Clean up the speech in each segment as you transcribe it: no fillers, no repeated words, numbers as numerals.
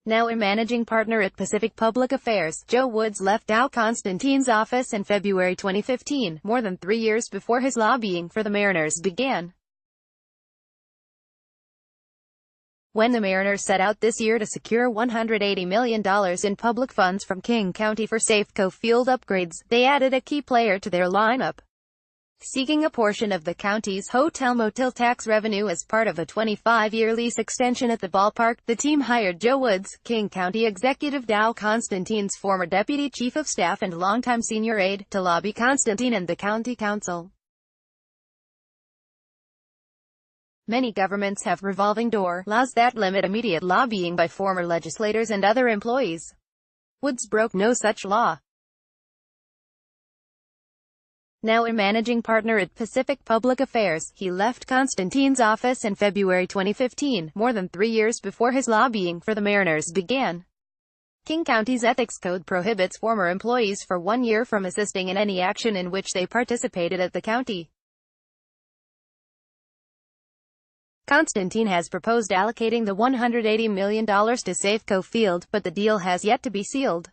Now a managing partner at Pacific Public Affairs, Joe Woods left Dow Constantine's office in February 2015, more than 3 years before his lobbying for the Mariners began. When the Mariners set out this year to secure $180 million in public funds from King County for Safeco Field upgrades, they added a key player to their lineup. Seeking a portion of the county's hotel-motel tax revenue as part of a 25-year lease extension at the ballpark, the team hired Joe Woods, King County executive Dow Constantine's former deputy chief of staff and longtime senior aide, to lobby Constantine and the county council. Many governments have revolving door laws that limit immediate lobbying by former legislators and other employees. Woods broke no such law. Now a managing partner at Pacific Public Affairs, he left Constantine's office in February 2015, more than 3 years before his lobbying for the Mariners began. King County's ethics code prohibits former employees for 1 year from assisting in any action in which they participated at the county. Constantine has proposed allocating the $180 million to Safeco Field, but the deal has yet to be sealed.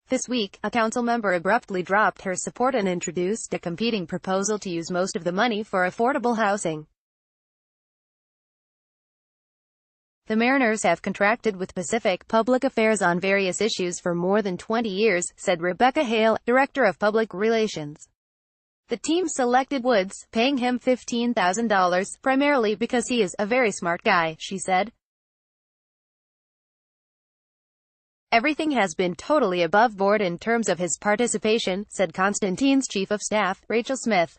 This week, a council member abruptly dropped her support and introduced a competing proposal to use most of the money for affordable housing. The Mariners have contracted with Pacific Public Affairs on various issues for more than 20 years, said Rebecca Hale, Director of Public Relations. The team selected Woods, paying him $15,000, primarily because he is a very smart guy, she said. Everything has been totally above board in terms of his participation, said Constantine's chief of staff, Rachel Smith.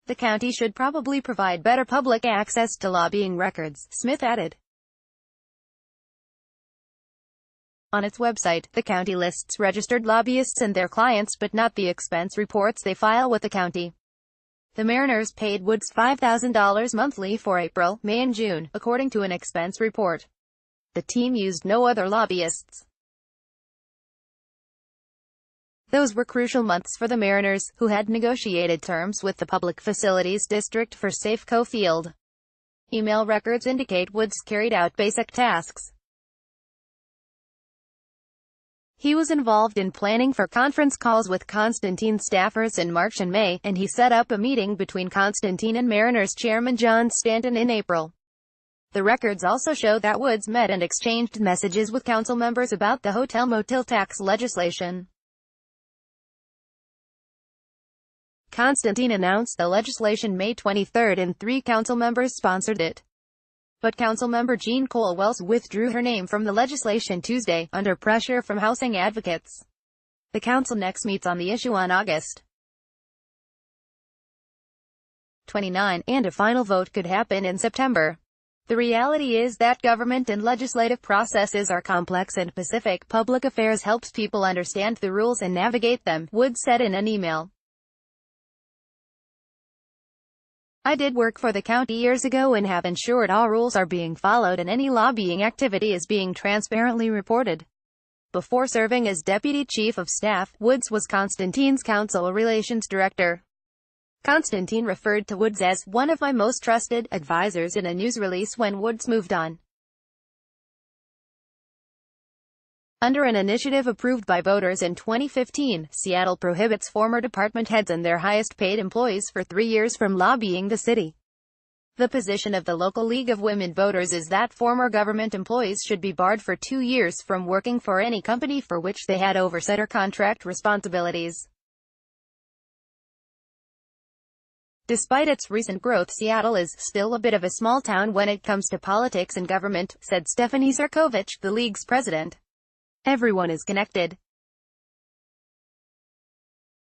The county should probably provide better public access to lobbying records, Smith added. On its website, the county lists registered lobbyists and their clients but not the expense reports they file with the county. The Mariners paid Woods $5,000 monthly for April, May and June, according to an expense report. The team used no other lobbyists. Those were crucial months for the Mariners, who had negotiated terms with the Public Facilities District for Safeco Field. Email records indicate Woods carried out basic tasks. He was involved in planning for conference calls with Constantine staffers in March and May, and he set up a meeting between Constantine and Mariners chairman John Stanton in April. The records also show that Woods met and exchanged messages with council members about the hotel-motel tax legislation. Constantine announced the legislation May 23 and 3 council members sponsored it. But Councilmember Jean Cole-Wells withdrew her name from the legislation Tuesday, under pressure from housing advocates. The council next meets on the issue on August 29, and a final vote could happen in September. The reality is that government and legislative processes are complex and Pacific Public Affairs helps people understand the rules and navigate them, Woods said in an email. I did work for the county years ago and have ensured all rules are being followed and any lobbying activity is being transparently reported. Before serving as Deputy Chief of Staff, Woods was Constantine's Council Relations Director. Constantine referred to Woods as one of my most trusted advisors in a news release when Woods moved on. Under an initiative approved by voters in 2015, Seattle prohibits former department heads and their highest-paid employees for 3 years from lobbying the city. The position of the local League of Women Voters is that former government employees should be barred for 2 years from working for any company for which they had oversight or contract responsibilities. Despite its recent growth, Seattle is still a bit of a small town when it comes to politics and government, said Stephanie Sarkovich, the league's president. Everyone is connected.